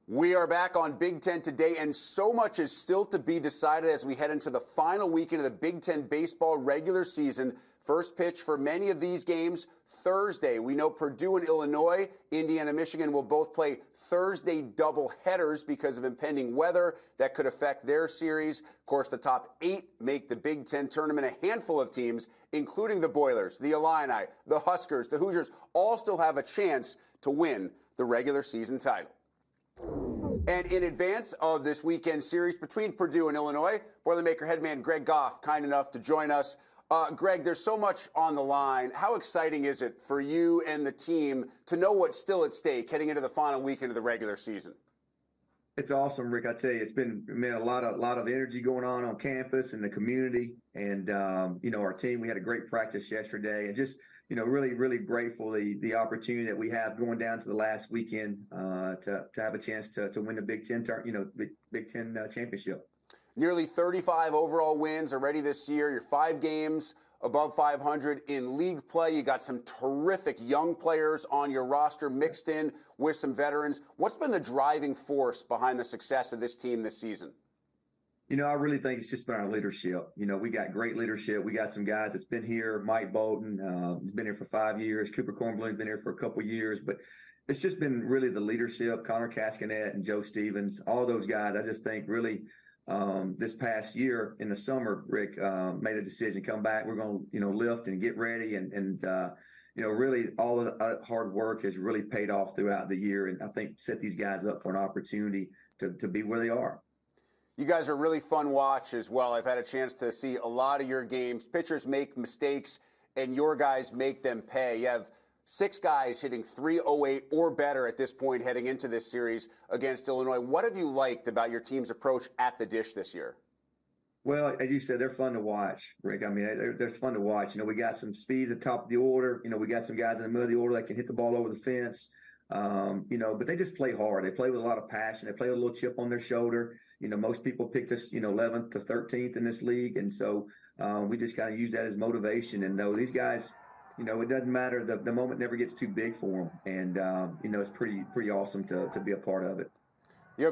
We are back on Big Ten today, and so much is still to be decided as we head into the final weekend of the Big Ten baseball regular season. First pitch for many of these games Thursday. We know Purdue and Illinois, Indiana, Michigan will both play Thursday double headers because of impending weather that could affect their series. Of course, the top 8 make the Big Ten tournament. A handful of teams, including the Boilers, the Illini, the Huskers, the Hoosiers, all still have a chance to win the regular season title. And in advance of this weekend series between Purdue and Illinois, Boilermaker headman Greg Goff, kind enough to join us. Greg, there's so much on the line. How exciting is it for you and the team to know what's still at stake heading into the final weekend of the regular season? It's awesome, Rick. I tell you, it's been a lot of energy going on campus and the community. And, our team, we had a great practice yesterday, and just, really, really grateful the opportunity that we have going down to the last weekend to have a chance to win the Big Ten, Big Ten championship. Nearly 35 overall wins already this year. You're 5 games above 500 in league play. You got some terrific young players on your roster mixed in with some veterans. What's been the driving force behind the success of this team this season? I really think it's just been our leadership. We got great leadership. We got some guys that's been here. Mike Bolton, has been here for 5 years. Cooper Kornblum's been here for a couple of years. But it's just been really the leadership. Connor Cascanet and Joe Stevens, all those guys, I just think really this past year in the summer, Rick, made a decision to come back. We're going to, lift and get ready. And really all of the hard work has really paid off throughout the year. And I think set these guys up for an opportunity to be where they are. You guys are a really fun watch as well. I've had a chance to see a lot of your games. Pitchers make mistakes, and your guys make them pay. You have 6 guys hitting .308 or better at this point heading into this series against Illinois. What have you liked about your team's approach at the dish this year? Well, as you said, they're fun to watch, Rick. I mean, they're fun to watch. We got some speed at the top of the order. We got some guys in the middle of the order that can hit the ball over the fence. But they just play hard. They play with a lot of passion. They play with a little chip on their shoulder. Most people picked us, 11th to 13th in this league. And so we just kind of use that as motivation. And these guys, it doesn't matter. The moment never gets too big for them. And, it's pretty awesome to be a part of it.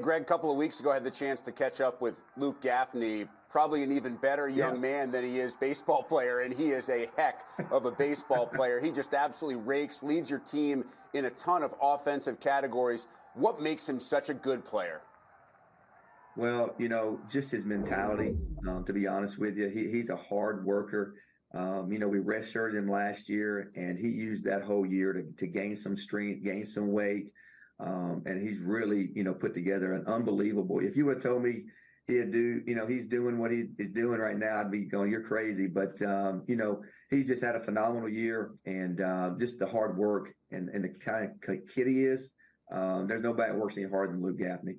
Greg, a couple of weeks ago, I had the chance to catch up with Luke Gaffney, probably an even better young man than he is baseball player, and he is a heck of a baseball player. He just absolutely rakes, leads your team in a ton of offensive categories. What makes him such a good player? Well, just his mentality, to be honest with you. He's a hard worker. We redshirted him last year, and he used that whole year to gain some strength, gain some weight. And he's really, put together an unbelievable. If you would have told me he's doing what he is doing right now, I'd be going, you're crazy. But, he's just had a phenomenal year, and just the hard work and the kind of kid he is. There's nobody that works any harder than Luke Gaffney.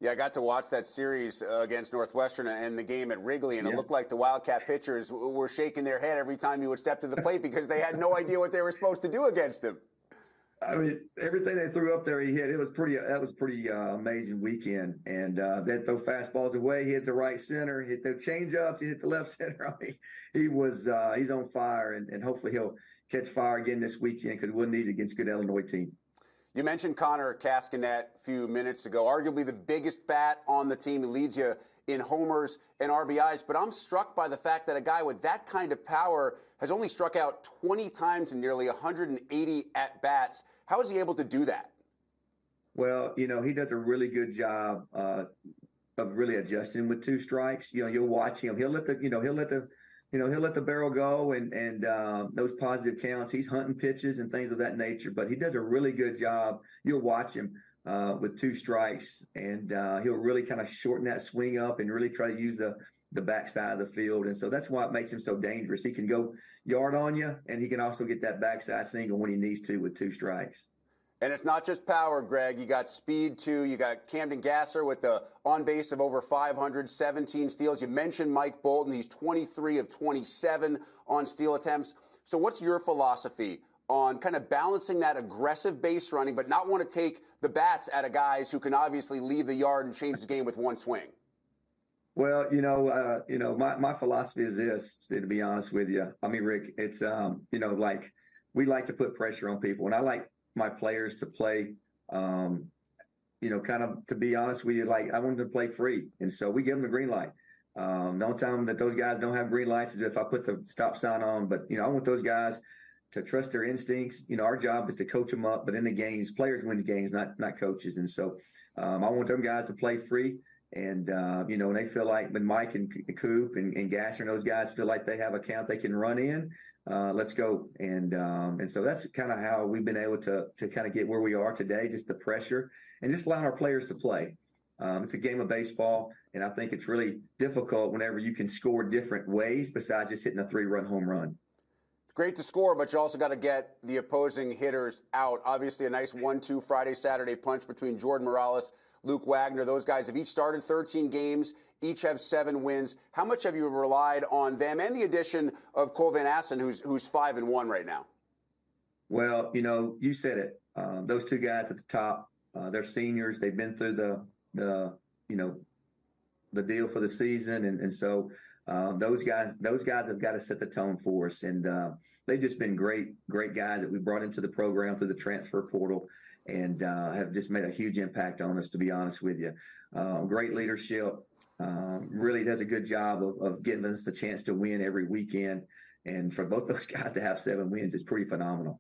Yeah, I got to watch that series against Northwestern and the game at Wrigley, and it looked like the Wildcat pitchers were shaking their head every time he would step to the plate because they had no idea what they were supposed to do against him. I mean, everything they threw up there, he hit. That was pretty amazing weekend. And they'd throw fastballs away. He hit the right center. Hit the changeups. He hit the left center. I mean, he's on fire, and hopefully he'll catch fire again this weekend because it wasn't easy against a good Illinois team. You mentioned Connor Cascanet a few minutes ago, arguably the biggest bat on the team. He leads you in homers and RBIs, but I'm struck by the fact that a guy with that kind of power has only struck out 20 times in nearly 180 at-bats. How is he able to do that? Well, he does a really good job of really adjusting with 2 strikes. You'll watch him. He'll let the barrel go and those positive counts. He's hunting pitches and things of that nature, but he does a really good job. You'll watch him with 2 strikes, and he'll really kind of shorten that swing up and really try to use the backside of the field. And so that's why it makes him so dangerous. He can go yard on you, and he can also get that backside single when he needs to with 2 strikes. And it's not just power, Greg. You got speed, too. You got Camden Gasser with the on base of over 500, 17 steals. You mentioned Mike Bolton. He's 23 of 27 on steal attempts. So what's your philosophy on kind of balancing that aggressive base running, but not want to take the bats out of guys who can obviously leave the yard and change the game with one swing? Well, my philosophy is this, to be honest with you. I mean, Rick, it's, like we like to put pressure on people, and I like my players to play kind of, to be honest with you, like I wanted to play free. And so we give them the green light. Don't tell them that those guys don't have green lights as if I put the stop sign on. But, I want those guys to trust their instincts. Our job is to coach them up. But in the games, players win the games, not coaches. And so I want them guys to play free. And, when they feel like when Mike and Coop and Gasser and those guys feel like they have a count they can run in, let's go. And so that's kind of how we've been able to kind of get where we are today, just the pressure and just allowing our players to play. It's a game of baseball, and I think it's really difficult whenever you can score different ways besides just hitting a 3-run home run. It's great to score, but you also got to get the opposing hitters out. Obviously, a nice 1-2 Friday, Saturday punch between Jordan Morales, Luke Wagner. Those guys have each started 13 games, each have 7 wins. How much have you relied on them and the addition of Cole Van Assen, who's 5-1 right now? Well, you said it. Those 2 guys at the top, they're seniors. They've been through the deal for the season, and so those guys have got to set the tone for us, and they've just been great guys that we brought into the program through the transfer portal, and have just made a huge impact on us, to be honest with you. Great leadership, really does a good job of giving us a chance to win every weekend, and for both those guys to have 7 wins is pretty phenomenal.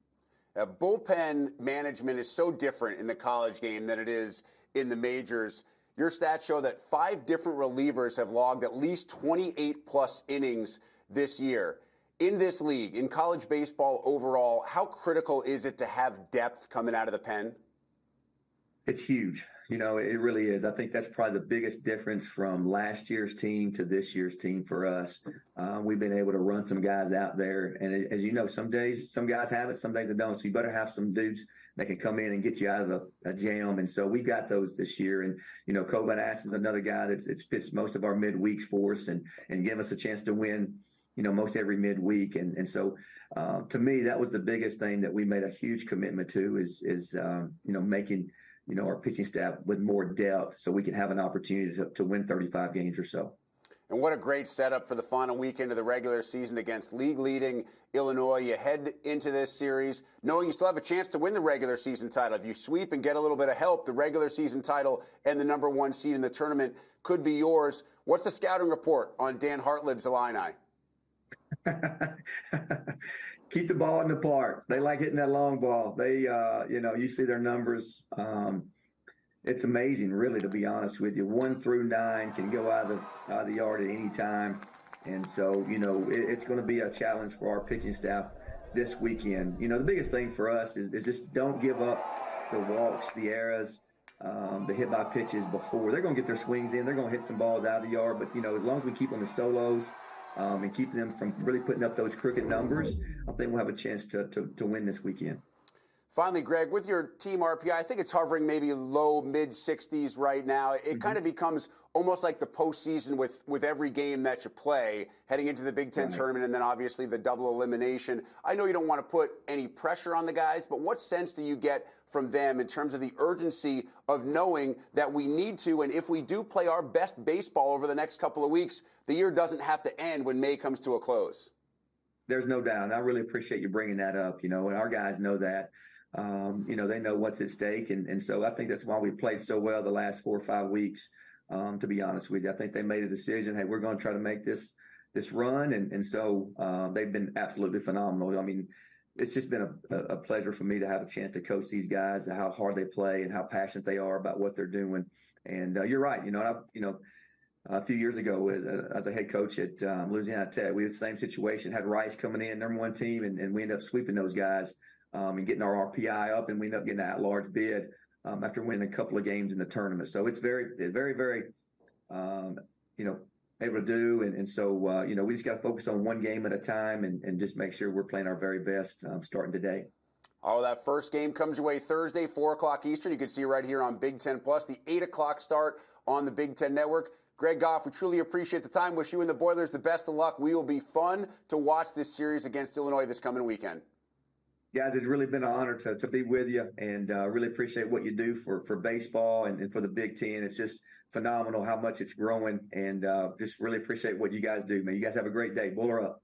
Bullpen management is so different in the college game than it is in the majors. Your stats show that 5 different relievers have logged at least 28-plus innings this year. In this league, in college baseball overall, how critical is it to have depth coming out of the pen? It's huge. It really is. I think that's probably the biggest difference from last year's team to this year's team for us. We've been able to run some guys out there. And as you know, some days, some guys have it, some days they don't. So you better have some dudes that can come in and get you out of a jam. And so we got those this year. And, Cole Van Assen is another guy that's pitched most of our midweeks for us and give us a chance to win, most every midweek. And so to me, that was the biggest thing that we made a huge commitment to is making – our pitching staff with more depth so we can have an opportunity to win 35 games or so. And what a great setup for the final weekend of the regular season against league-leading Illinois. You head into this series knowing you still have a chance to win the regular season title. If you sweep and get a little bit of help, the regular season title and the number 1 seed in the tournament could be yours. What's the scouting report on Dan Hartlib's Illini? Keep the ball in the park. They like hitting that long ball. They, you see their numbers. It's amazing, really, to be honest with you. 1 through 9 can go out of the yard at any time. And so, it's going to be a challenge for our pitching staff this weekend. The biggest thing for us is just don't give up the walks, the errors, the hit by pitches before. They're going to get their swings in. They're going to hit some balls out of the yard. But, as long as we keep them the solos, and keep them from really putting up those crooked numbers, I think we'll have a chance to win this weekend. Finally, Greg, with your team RPI, I think it's hovering maybe low, mid-60s right now. It kind of becomes almost like the postseason with every game that you play, heading into the Big Ten tournament and then obviously the double elimination. I know you don't want to put any pressure on the guys, but what sense do you get from them in terms of the urgency of knowing that we need to, and if we do play our best baseball over the next couple of weeks, the year doesn't have to end when May comes to a close? There's no doubt. And I really appreciate you bringing that up, and our guys know that. They know what's at stake. And so I think that's why we played so well the last 4 or 5 weeks, to be honest with you. I think they made a decision, hey, we're going to try to make this run. And so they've been absolutely phenomenal. I mean, it's just been a pleasure for me to have a chance to coach these guys, how hard they play and how passionate they are about what they're doing. And you're right. A few years ago as a head coach at Louisiana Tech, we had the same situation, had Rice coming in, number 1 team, and we ended up sweeping those guys and getting our RPI up, and we ended up getting that large bid after winning a couple of games in the tournament. So it's very, very, very, able to do. And so, we just got to focus on one game at a time and just make sure we're playing our very best starting today. Oh, that first game comes your way Thursday, 4 o'clock Eastern. You can see right here on Big Ten Plus, the 8 o'clock start on the Big Ten Network. Greg Goff, we truly appreciate the time. Wish you and the Boilers the best of luck. We will be fun to watch this series against Illinois this coming weekend. Guys, it's really been an honor to be with you, and really appreciate what you do for baseball and for the Big Ten. It's just phenomenal how much it's growing, and just really appreciate what you guys do, man. You guys have a great day. Buller up.